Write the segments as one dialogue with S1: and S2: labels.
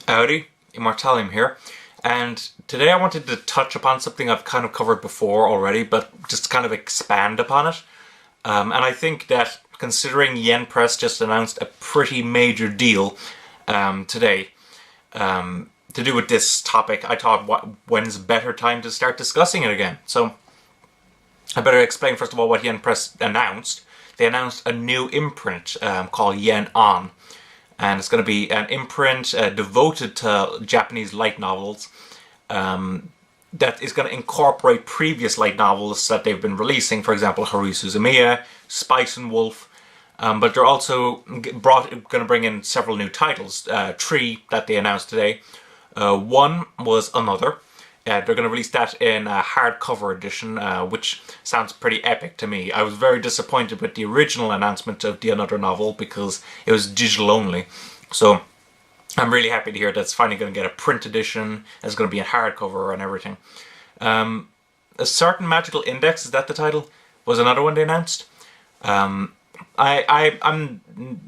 S1: Howdy, Immortalium here, and today I wanted to touch upon something I've kind of covered before already, but just kind of expand upon it. And I think that considering Yen Press just announced a pretty major deal today to do with this topic, I thought when's a better time to start discussing it again. So I better explain first of all what Yen Press announced. They announced a new imprint called Yen On. And it's going to be an imprint devoted to Japanese light novels that is going to incorporate previous light novels that they've been releasing, for example, Haru Suzumiya, Spice and Wolf, but they're also going to bring in several new titles, three that they announced today. One was Another. They're going to release that in a hardcover edition, which sounds pretty epic to me. I was very disappointed with the original announcement of the Another novel because it was digital only. So I'm really happy to hear that it's finally going to get a print edition. It's going to be in hardcover and everything. A Certain Magical Index, is that the title? Was another one they announced. I've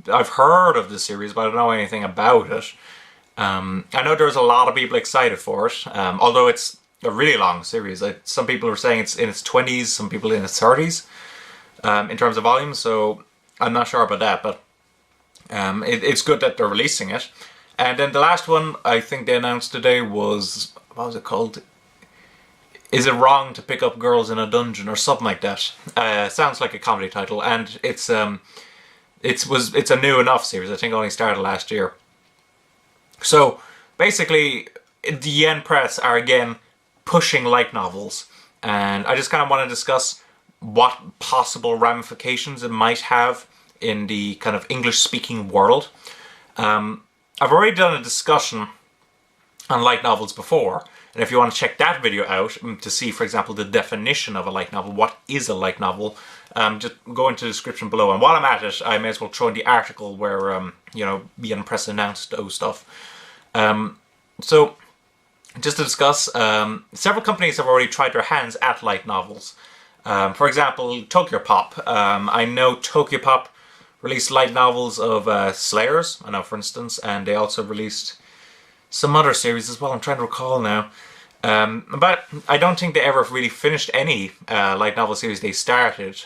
S1: heard of this series, but I don't know anything about it. I know there's a lot of people excited for it, although it's a really long series. Some people are saying it's in its 20s, some people in its 30s in terms of volume, so I'm not sure about that, but it's good that they're releasing it. And then the last one I think they announced today was, what was it called? Is It Wrong to Pick Up Girls in a Dungeon, or something like that. Sounds like a comedy title, and it's a new enough series. I think it only started last year. So basically, the Yen Press are again pushing light novels, and I just kind of want to discuss what possible ramifications it might have in the kind of English-speaking world. I've already done a discussion on light novels before, and if you want to check that video out to see, for example, the definition of a light novel, what is a light novel, just go into the description below. And while I'm at it, I may as well throw in the article where, Yen Press announced those stuff. So, just to discuss, several companies have already tried their hands at light novels. For example, Tokyopop. I know Tokyopop released light novels of Slayers, I know for instance, and they also released some other series as well. I'm trying to recall now. But I don't think they ever really finished any light novel series they started.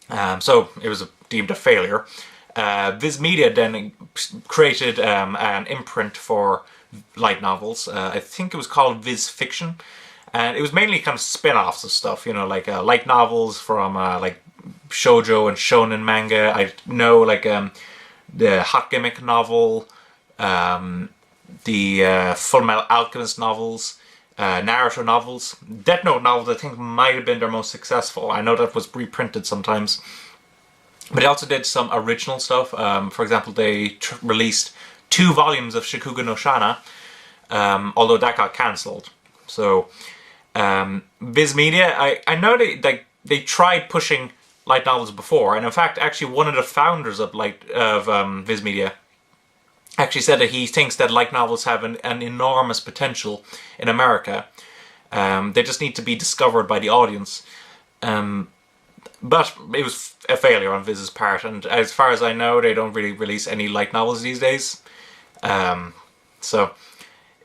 S1: So it was deemed a failure. Viz Media then created an imprint for light novels. I think it was called Viz Fiction, and it was mainly kind of spin-offs of stuff, like light novels from like shoujo and shonen manga. I know like the Hot Gimmick novel, the Fullmetal Alchemist novels, Naruto novels. Death Note novels I think might have been their most successful. I know that was reprinted sometimes. But they also did some original stuff. For example, they released 2 volumes of Shikuga no Shana, although that got cancelled. So, Viz Media, I know they tried pushing light novels before, and in fact, actually one of the founders of Viz Media actually said that he thinks that light novels have an enormous potential in America. They just need to be discovered by the audience. But it was a failure on Viz's part, and as far as I know, they don't really release any light novels these days. So,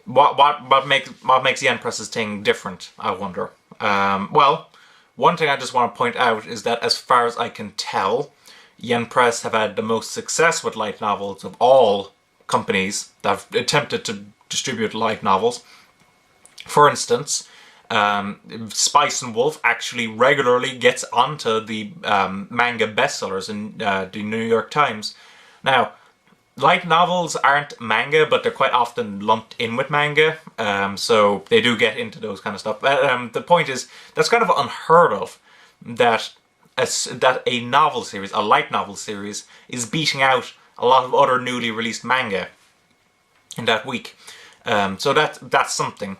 S1: what makes Yen Press's thing different, I wonder? Well, one thing I just want to point out is that as far as I can tell, Yen Press have had the most success with light novels of all companies that have attempted to distribute light novels. For instance, Spice and Wolf actually regularly gets onto the manga bestsellers in the New York Times. Now, light novels aren't manga, but they're quite often lumped in with manga, so they do get into those kind of stuff. But the point is, that's kind of unheard of, that a novel series, a light novel series, is beating out a lot of other newly released manga in that week. So that's something.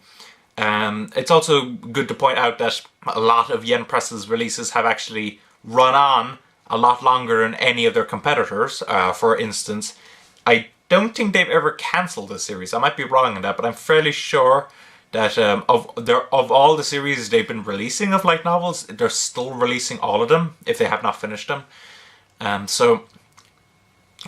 S1: It's also good to point out that a lot of Yen Press's releases have actually run on a lot longer than any of their competitors. For instance, I don't think they've ever cancelled a series. I might be wrong on that, but I'm fairly sure that of all the series they've been releasing of light novels, they're still releasing all of them if they have not finished them. So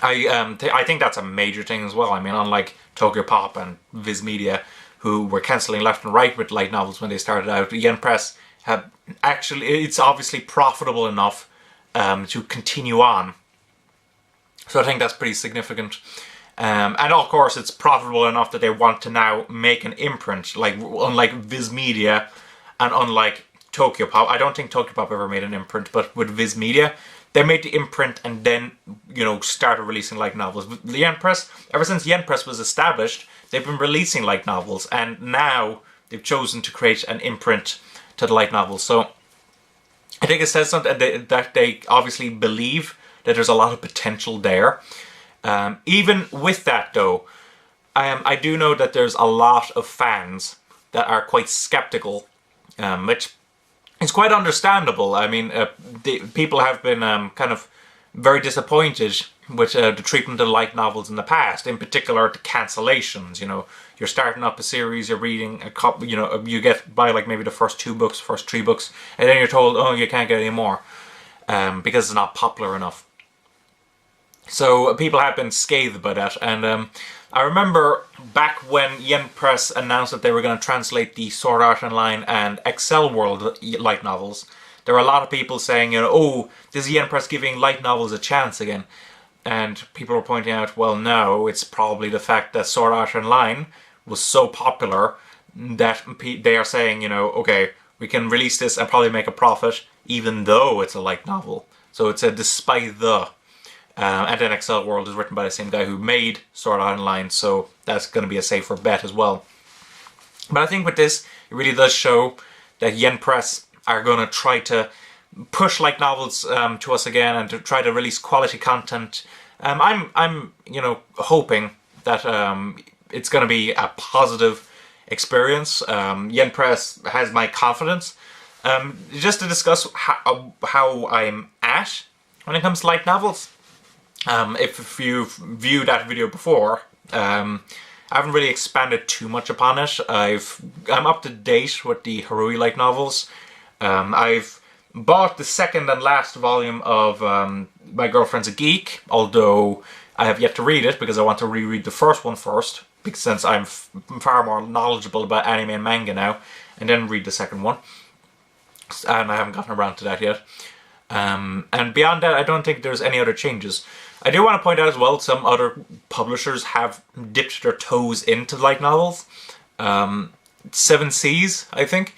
S1: I think that's a major thing as well. I mean, unlike Tokyo Pop and Viz Media, who were cancelling left and right with light novels when they started out, Yen Press have actually, it's obviously profitable enough to continue on. So I think that's pretty significant. And of course, it's profitable enough that they want to now make an imprint, like unlike Viz Media and unlike Tokyo Pop. I don't think Tokyo Pop ever made an imprint, but with Viz Media, they made the imprint and then, you know, started releasing light novels. But the Yen Press, ever since Yen Press was established, they've been releasing light novels, and now they've chosen to create an imprint to the light novels. So I think it says something that they obviously believe that there's a lot of potential there. Even with that, though, I do know that there's a lot of fans that are quite skeptical, which is quite understandable. I mean, people have been kind of very disappointed with the treatment of light novels in the past, in particular the cancellations. You know, you're starting up a series, you're reading a couple, you know, you get by like maybe the first 2 books, first 3 books, and then you're told, oh, you can't get any more because it's not popular enough. So people have been scathed by that, and I remember back when Yen Press announced that they were going to translate the Sword Art Online and Excel World light novels, there were a lot of people saying, you know, oh, this is Yen Press giving light novels a chance again. And people were pointing out, well, no, it's probably the fact that Sword Art Online was so popular that they are saying, you know, okay, we can release this and probably make a profit, even though it's a light novel. So it's a despite the... and then Excel World is written by the same guy who made Sword Art Online, so that's going to be a safer bet as well. But I think with this, it really does show that Yen Press are going to try to push light novels to us again and to try to release quality content. I'm you know, hoping that it's going to be a positive experience. Yen Press has my confidence. Just to discuss how I'm at when it comes to light novels. If you've viewed that video before, I haven't really expanded too much upon it. I'm up to date with the Harui light novels. I've bought the second and last volume of My Girlfriend's a Geek, although I have yet to read it because I want to reread the first one first, because since I'm far more knowledgeable about anime and manga now, and then read the second one. And I haven't gotten around to that yet. And beyond that, I don't think there's any other changes. I do want to point out as well, some other publishers have dipped their toes into light novels. 7 Seas, I think.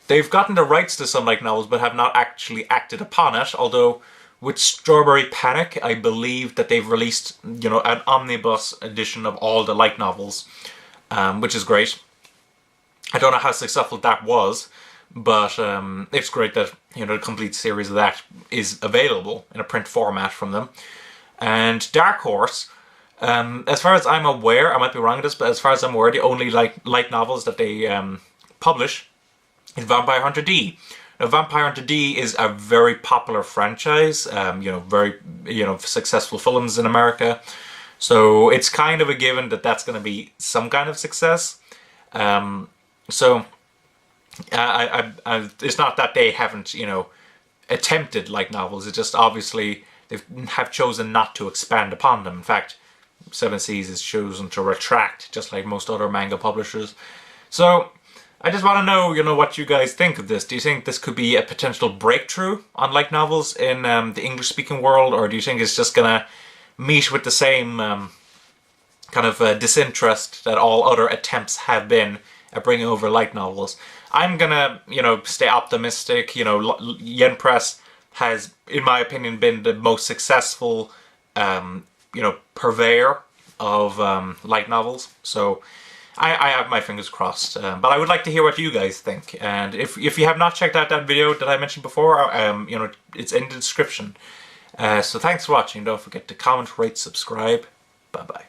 S1: They've gotten the rights to some light novels, but have not actually acted upon it, although with Strawberry Panic, I believe that they've released, you know, an omnibus edition of all the light novels, which is great. I don't know how successful that was, but it's great that, you know, the complete series of that is available in a print format from them. And Dark Horse, as far as I'm aware, I might be wrong with this, but as far as I'm aware, the only light novels that they publish is Vampire Hunter D. Now, Vampire Hunter D is a very popular franchise, you know, very, you know, successful films in America. So it's kind of a given that that's going to be some kind of success. So it's not that they haven't, you know, attempted light novels. It's just obviously they have chosen not to expand upon them. In fact, 7 Seas has chosen to retract, just like most other manga publishers. So I just want to know, you know, what you guys think of this. Do you think this could be a potential breakthrough on light novels in the English-speaking world, or do you think it's just gonna meet with the same kind of disinterest that all other attempts have been at bringing over light novels? I'm gonna, you know, stay optimistic. You know, Yen Press has, in my opinion, been the most successful, you know, purveyor of light novels. So I have my fingers crossed. But I would like to hear what you guys think. And if you have not checked out that video that I mentioned before, you know, it's in the description. So thanks for watching. Don't forget to comment, rate, subscribe. Bye-bye.